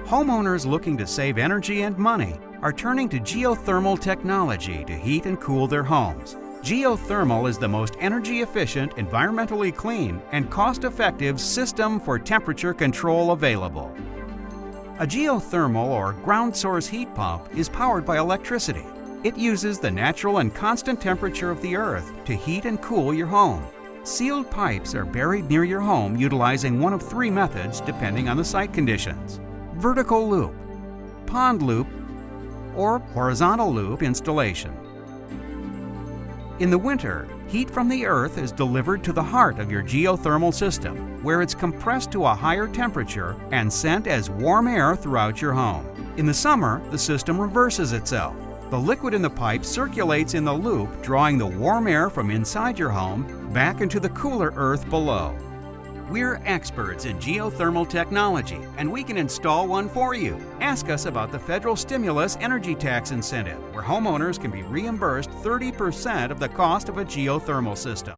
Homeowners looking to save energy and money are turning to geothermal technology to heat and cool their homes. Geothermal is the most energy-efficient, environmentally clean, and cost-effective system for temperature control available. A geothermal or ground source heat pump is powered by electricity. It uses the natural and constant temperature of the earth to heat and cool your home. Sealed pipes are buried near your home utilizing one of three methods depending on the site conditions: vertical loop, pond loop, or horizontal loop installation. In the winter, heat from the earth is delivered to the heart of your geothermal system, where it's compressed to a higher temperature and sent as warm air throughout your home. In the summer, the system reverses itself. The liquid in the pipe circulates in the loop, drawing the warm air from inside your home back into the cooler earth below. We're experts in geothermal technology, and we can install one for you. Ask us about the federal stimulus energy tax incentive, where homeowners can be reimbursed 30% of the cost of a geothermal system.